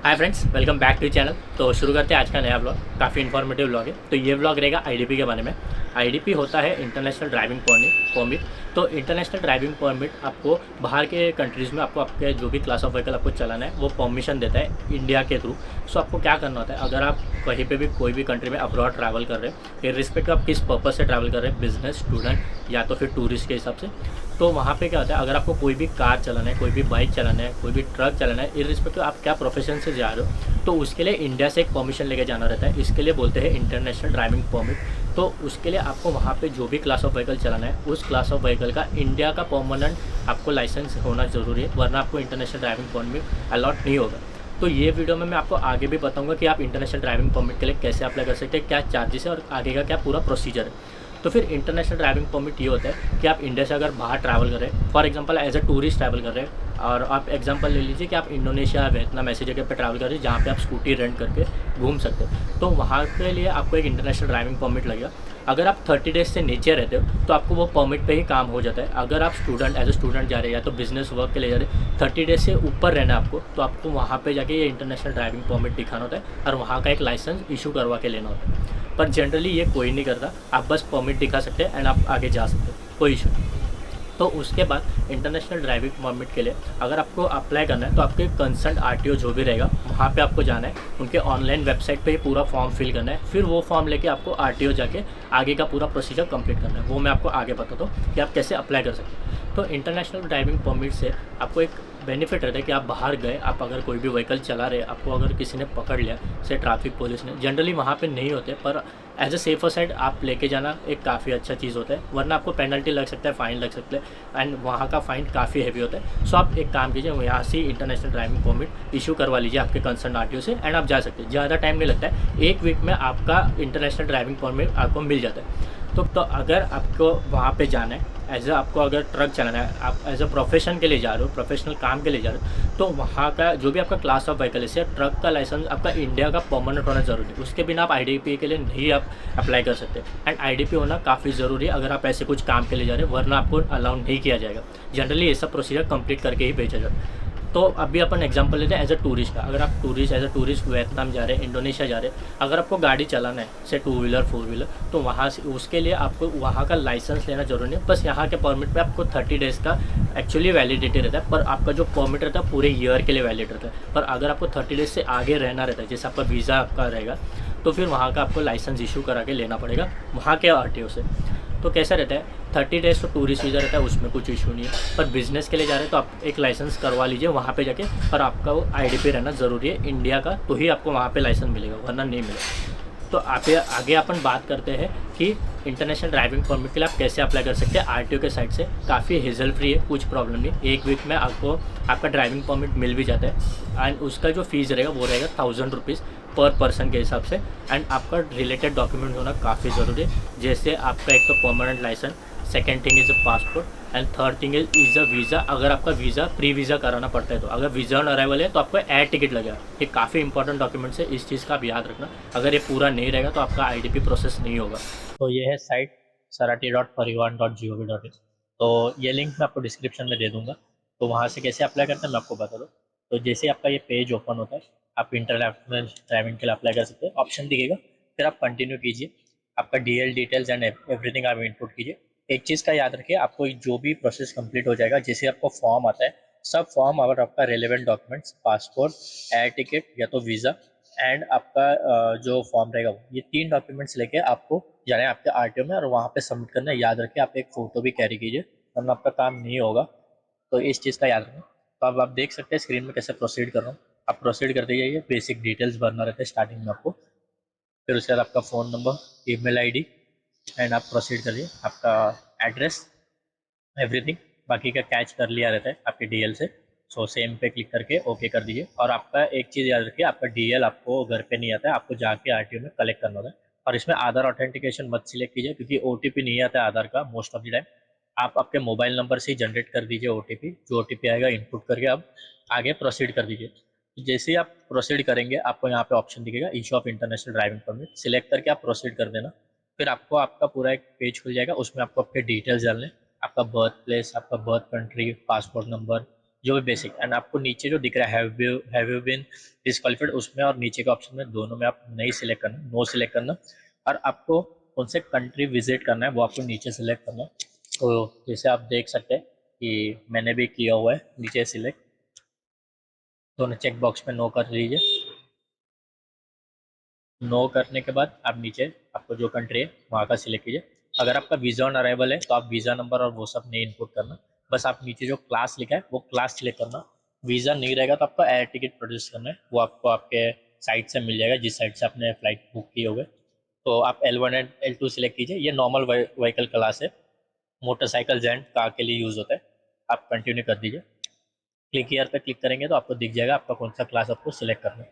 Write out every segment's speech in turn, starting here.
Hi friends, welcome back to channel. तो शुरू करते हैं आज का नया ब्लॉग। काफ़ी इन्फॉर्मेटिव ब्लॉग है। तो ये ब्लॉग रहेगा आईडीपी के बारे में। आईडीपी होता है इंटरनेशनल ड्राइविंग परमिट। तो इंटरनेशनल ड्राइविंग परमिट आपको बाहर के कंट्रीज़ में आपको आपके जो भी क्लास ऑफ व्हीकल आपको चलाना है वो परमिशन देता है इंडिया के थ्रू। सो आपको क्या करना होता है, अगर आप कहीं पे भी कोई भी कंट्री में अब्रॉड ट्रैवल कर रहे हैं, इर्रिस्पेक्टिव आप किस पर्पज़ से ट्रैवल कर रहे हैं, बिजनेस, स्टूडेंट या तो फिर टूरिस्ट के हिसाब से, तो वहाँ पे क्या होता है, अगर आपको कोई भी कार चलाना है, कोई भी बाइक चलाना है, कोई भी ट्रक चलाना है, इर्रिस्पेक्टिव आप क्या प्रोफेशन से जा रहे हो, तो उसके लिए इंडिया से एक परमिशन लेके जाना रहता है। इसके लिए बोलते हैं इंटरनेशनल ड्राइविंग परमिट। तो उसके लिए आपको वहाँ पे जो भी क्लास ऑफ व्हीकल चलाना है, उस क्लास ऑफ व्हीकल का इंडिया का परमानेंट आपको लाइसेंस होना ज़रूरी है, वरना आपको इंटरनेशनल ड्राइविंग परमिट अलॉट नहीं होगा। तो ये वीडियो में मैं आपको आगे भी बताऊंगा कि आप इंटरनेशनल ड्राइविंग परमिट के लिए कैसे अप्लाई कर सकते हैं, क्या चार्जेस है और आगे का क्या पूरा प्रोसीजर है। तो फिर इंटरनेशनल ड्राइविंग परमिट ये होता है कि आप इंडिया से अगर बाहर ट्रैवल कर रहे हैं, for example as a tourist travel कर रहे हैं, और आप एग्जांपल ले लीजिए कि आप इंडोनेशिया, वियतनाम ऐसी जगह पे ट्रैवल कर रहे हैं जहाँ पे आप स्कूटी रेंट करके घूम सकते हो, तो वहाँ के लिए आपको एक इंटरनेशनल ड्राइविंग परमिट लगेगा। अगर आप 30 डेज से नीचे रहते हो तो आपको वो परमिट पे ही काम हो जाता है। अगर आप स्टूडेंट एज ए स्टूडेंट जा रहे हैं या तो बिजनेस वर्क के लिए जा रहे हैं, 30 डेज से ऊपर रहना है आपको, तो आपको वहाँ पे जाके ये इंटरनेशनल ड्राइविंग परमिट दिखाना होता है और वहाँ का एक लाइसेंस इशू करवा के लेना होता है। पर जनरली ये कोई नहीं करता, आप बस परमिट दिखा सकते हैं एंड आप आगे जा सकते हैं, कोई इशू नहीं। तो उसके बाद इंटरनेशनल ड्राइविंग परमिट के लिए अगर आपको अप्लाई करना है तो आपके कंसर्न आरटीओ जो भी रहेगा वहाँ पे आपको जाना है, उनके ऑनलाइन वेबसाइट पे ही पूरा फॉर्म फिल करना है, फिर वो फॉर्म लेके आपको आरटीओ जाके आगे का पूरा प्रोसीजर कंप्लीट करना है। वो मैं आपको आगे बताता हूँ कि आप कैसे अप्लाई कर सकते हैं। तो इंटरनेशनल ड्राइविंग परमिट से आपको एक बेनिफिट रहता है कि आप बाहर गए, आप अगर कोई भी व्हीकल चला रहे, आपको अगर किसी ने पकड़ लिया, जैसे ट्रैफिक पुलिस ने, जनरली वहाँ पे नहीं होते, पर एज अ सेफर साइड आप लेके जाना एक काफ़ी अच्छा चीज़ होता है, वरना आपको पेनल्टी लग सकता है, फ़ाइन लग सकता है एंड वहाँ का फ़ाइन काफ़ी हैवी होता है। सो आप एक काम कीजिए, यहाँ से इंटरनेशनल ड्राइविंग परमिट इशू करवा लीजिए आपके कंसर्न आरटीओ से एंड आप जा सकते हैं। ज़्यादा टाइम नहीं लगता है, एक वीक में आपका इंटरनेशनल ड्राइविंग परमिट आपको मिल जाता है। तो अगर आपको वहाँ पे जाना है, एज आपको अगर ट्रक चलाना है, आप एज अ प्रोफेशन के लिए जा रहे हो, प्रोफेशनल काम के लिए जा रहे हो, तो वहाँ का जो भी आपका क्लास ऑफ व्हीकल है, ट्रक का लाइसेंस आपका इंडिया का परमानेंट होना ज़रूरी है। उसके बिना आप आईडीपी के लिए नहीं आप अप्लाई कर सकते एंड आईडीपी होना काफ़ी ज़रूरी है अगर आप ऐसे कुछ काम के लिए जा रहे हैं, वरना आपको अलाउ नहीं किया जाएगा। जनरली ये सब प्रोसीजर कंप्लीट करके ही भेजा जाता है। तो अभी अपन एग्जांपल लेते हैं एज अ टूरिस्ट का। अगर आप tourist as a tourist Vietnam जा रहे हैं, इंडोनेशिया जा रहे हैं, अगर आपको गाड़ी चलाना है, से 2 व्हीलर 4 व्हीलर, तो वहाँ से उसके लिए आपको वहाँ का लाइसेंस लेना जरूरी है। बस यहाँ के परमिट पे आपको 30 डेज़ का एक्चुअली वैलिडिटी रहता है, पर आपका जो परमिट रहता है पूरे ईयर के लिए वैलिड रहता है। पर अगर आपको 30 डेज से आगे रहना रहता है, जैसे आपका वीज़ा आपका रहेगा, तो फिर वहाँ का आपको लाइसेंस इशू करा के लेना पड़ेगा वहाँ के आरटीओ से। तो कैसा रहता है, 30 डेज़ तो टूरिस्ट वीज़ा रहता है, उसमें कुछ इशू नहीं है। पर बिज़नेस के लिए जा रहे हैं तो आप एक लाइसेंस करवा लीजिए वहाँ पे जाके, पर आपका वो आईडीपी रहना ज़रूरी है इंडिया का, तो ही आपको वहाँ पे लाइसेंस मिलेगा, वरना नहीं मिलेगा। तो आप आगे अपन बात करते हैं कि इंटरनेशनल ड्राइविंग परमिट के लिए आप कैसे अप्लाई कर सकते हैं आरटीओ के साइड से। काफ़ी हेजल फ्री है, कुछ प्रॉब्लम नहीं, एक वीक में आपको आपका ड्राइविंग परमिट मिल भी जाता है एंड उसका जो फीस रहेगा वो रहेगा 1000 रुपीज़ पर पर्सन के हिसाब से। एंड आपका रिलेटेड डॉक्यूमेंट होना काफ़ी ज़रूरी है, जैसे आपका एक तो permanent licence, second thing is a passport and third thing is a visa. अगर आपका वीज़ा प्री वीज़ा कराना पड़ता है, तो अगर वीज़ा ऑन अराइवल है तो आपको एयर टिकट लगेगा। ये काफ़ी इंपॉर्टेंट डॉक्यूमेंट्स है, इस चीज़ का आप याद रखना। अगर ये पूरा नहीं रहेगा तो आपका आईडीपी प्रोसेस नहीं होगा। तो ये है साइट sarathi.parivan.gov.in। तो ये लिंक मैं आपको डिस्क्रिप्शन में दे दूँगा। तो वहाँ से कैसे अप्लाई करते हैं मैं आपको बता दूँ। तो जैसे आपका ये पेज ओपन होता है, आप इंटरनेशनल ड्राइविंग के लिए अप्लाई कर सकते हैं, ऑप्शन दिखेगा, फिर आप कंटिन्यू कीजिए, आपका डीएल डिटेल्स एंड एवरीथिंग आप इनपुट कीजिए। एक चीज़ का याद रखिए, आपको जो भी प्रोसेस कंप्लीट हो जाएगा, जैसे आपको फॉर्म आता है, सब फॉर्म और आपका relevant documents, passport, air ticket या तो वीज़ा एंड आपका जो फॉर्म रहेगा, ये 3 डॉक्यूमेंट्स लेके आपको जाना है आपके आरटीओ में और वहाँ पे सबमिट करना है। याद रखिए आप एक फ़ोटो भी कैरी कीजिए, वरना आपका काम नहीं होगा। तो इस चीज़ का याद रखें। तो अब आप देख सकते हैं स्क्रीन में कैसे प्रोसीड कर रहा हूँ। आप प्रोसीड करते जाइए, बेसिक डिटेल्स भरना रहता है स्टार्टिंग में आपको, फिर उसके बाद आपका phone number, email ID and आप प्रोसीड करिए, आपका एड्रेस, एवरीथिंग, बाकी का कैच कर लिया रहता है आपके डीएल से। सो सेम पे क्लिक करके ओके कर दीजिए। और आपका एक चीज़ याद रखिए, आपका डीएल आपको घर पे नहीं आता है, आपको जाके आरटीओ में कलेक्ट करना होता है। और इसमें आधार ऑथेंटिकेशन मत सिलेक्ट कीजिए, क्योंकि ओटीपी नहीं आता है आधार का मोस्ट ऑफ द टाइम। आप आपके मोबाइल नंबर से ही जनरेट कर दीजिए ओटीपी, जो ओटीपी आएगा इनपुट करके आप आगे प्रोसीड कर दीजिए। जैसे ही आप प्रोसीड करेंगे, आपको यहाँ पे ऑप्शन दिखेगा issue of international driving permit, select करके आप प्रोसीड कर देना। फिर आपको आपका पूरा एक पेज खुल जाएगा, उसमें आपको आपके डिटेल्स डालने, आपका बर्थ प्लेस, आपका बर्थ कंट्री, पासपोर्ट नंबर, जो भी बेसिक। एंड आपको नीचे जो दिख रहा है हैव यू बीन डिस्क्वालिफाइड, उसमें और नीचे के ऑप्शन में दोनों में आप नहीं सिलेक्ट करना, नो सिलेक्ट करना। और आपको कौन से कंट्री विजिट करना है वो आपको नीचे सिलेक्ट करना है। तो जैसे आप देख सकते हैं कि मैंने भी किया हुआ है नीचे सिलेक्ट, दोनों चेक बॉक्स में नो कर लीजिए। नो करने के बाद आप नीचे आपको जो कंट्री है वहाँ का सिलेक्ट कीजिए। अगर आपका वीज़ा ऑन अराइवल है तो आप वीज़ा नंबर और वो सब नहीं इनपुट करना, बस आप नीचे जो क्लास लिखा है वो क्लास सिलेक्ट करना। वीज़ा नहीं रहेगा तो आपको एयर टिकट प्रोड्यूस करना है, वो आपको आपके साइट से मिल जाएगा जिस साइट से आपने फ़्लाइट बुक किए हुए। तो आप L1 एंड L2 सिलेक्ट कीजिए। ये नॉर्मल व्हीकल क्लास है, मोटरसाइकिल एंड कार के लिए यूज़ होता है। आप कंटिन्यू कर दीजिए। क्लिक हियर पे क्लिक करेंगे तो आपको दिख जाएगा आपका कौन सा क्लास आपको सिलेक्ट करना है।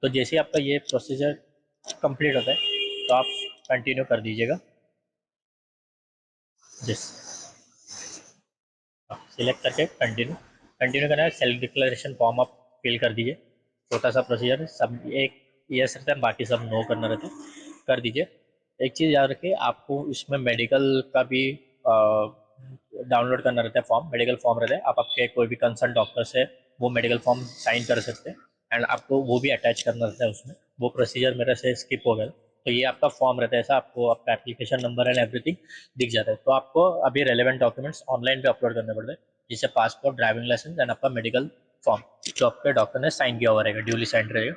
तो जैसे ही आपका ये प्रोसीजर कंप्लीट होता है तो आप कंटिन्यू कर दीजिएगा। जिस सिलेक्ट करके कंटिन्यू करना है। सेल्फ डिक्लेरेशन फॉर्म आप फिल कर दीजिए। छोटा सा प्रोसीजर है, सब एक यस रहता है, बाकी सब नो करना रहता है, कर दीजिए। एक चीज़ याद रखिए, आपको इसमें मेडिकल का भी डाउनलोड करना रहता है, फॉर्म, मेडिकल फॉर्म रहता है। आप आपके कोई भी कंसर्न डॉक्टर से वो मेडिकल फॉर्म साइन कर सकते हैं एंड आपको वो भी अटैच करना रहता है उसमें। वो प्रोसीजर मेरे से स्किप हो गया, तो ये आपका फॉर्म रहता है ऐसा, आपको आपका एप्लीकेशन नंबर एंड एवरीथिंग दिख जाता है। तो आपको अभी रेलेवेंट डॉक्यूमेंट्स ऑनलाइन पे अपलोड करने पड़ते हैं, जैसे पासपोर्ट, ड्राइविंग लाइसेंस एंड आपका मेडिकल फॉर्म जो आपके डॉक्टर ने साइन किया हुआ रहेगा, ड्यूली साइन रहेगा।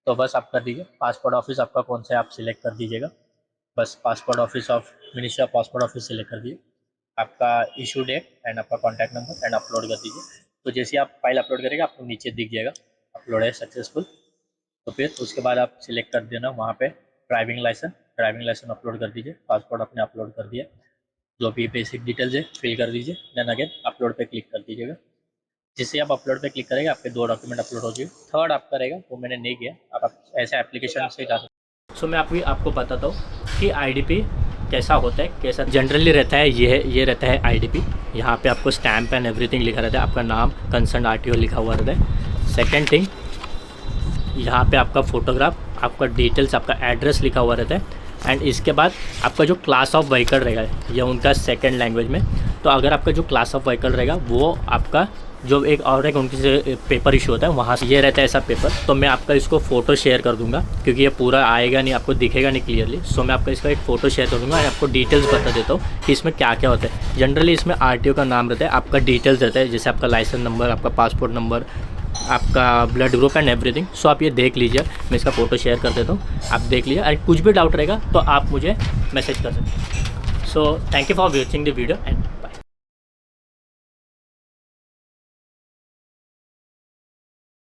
तो बस आप कर दीजिए। पासपोर्ट ऑफिस आपका कौन सा है आप सिलेक्ट कर दीजिएगा। बस passport office of ministry of passport office select कर दीजिए। आपका इशू डेट एंड आपका कॉन्टैक्ट नंबर एंड अपलोड कर दीजिए। तो जैसे आप फाइल अपलोड करेंगे आपको नीचे दिख जाएगा अपलोड है सक्सेसफुल। तो फिर उसके बाद आप सिलेक्ट कर देना वहाँ पे ड्राइविंग लाइसेंस अपलोड कर दीजिए। पासपोर्ट आपने अपलोड कर दिया, जो भी बेसिक डिटेल्स है फिल कर दीजिए। देन अगेन अपलोड पे क्लिक कर दीजिएगा। जिससे आप अपलोड पे क्लिक करेंगे आपके 2 डॉक्यूमेंट अपलोड हो जाएंगे। थर्ड आपका रहेगा, वो मैंने नहीं किया, आप ऐसे एप्लीकेशन से जा सकते। सो मैं आपको बताता हूँ कि IDP कैसा होता है, कैसा जनरली रहता है। ये रहता है IDP। यहाँ पे आपको स्टैम्प एंड एवरीथिंग लिखा रहता है, आपका नाम, कंसर्न RTO लिखा हुआ रहता है। सेकेंड थिंग, यहाँ पे आपका फ़ोटोग्राफ, आपका डिटेल्स, आपका एड्रेस लिखा हुआ रहता है। एंड इसके बाद आपका जो क्लास ऑफ व्हीकल रहेगा ये उनका सेकंड लैंग्वेज में। तो अगर आपका जो क्लास ऑफ व्हीकल रहेगा वो आपका जो एक और एक उनकी से पेपर इशू होता है वहाँ से ये रहता है ऐसा पेपर। तो मैं आपका इसको फ़ोटो शेयर कर दूंगा क्योंकि ये पूरा आएगा नहीं, आपको दिखेगा नहीं क्लियरली। सो मैं आपका इसका एक फ़ोटो शेयर कर दूंगा और आपको डिटेल्स बता देता हूँ कि इसमें क्या क्या होता है। जनरली इसमें RTO का नाम रहता है, आपका डिटेल्स रहता है, जैसे आपका लाइसेंस नंबर, आपका पासपोर्ट नंबर, आपका ब्लड ग्रुप एंड एवरीथिंग। सो आप ये देख लीजिए, मैं इसका फ़ोटो शेयर कर देता हूँ, आप देख लीजिए। अगर कुछ भी डाउट रहेगा तो आप मुझे मैसेज कर सकते हैं। So thank you for watching the video and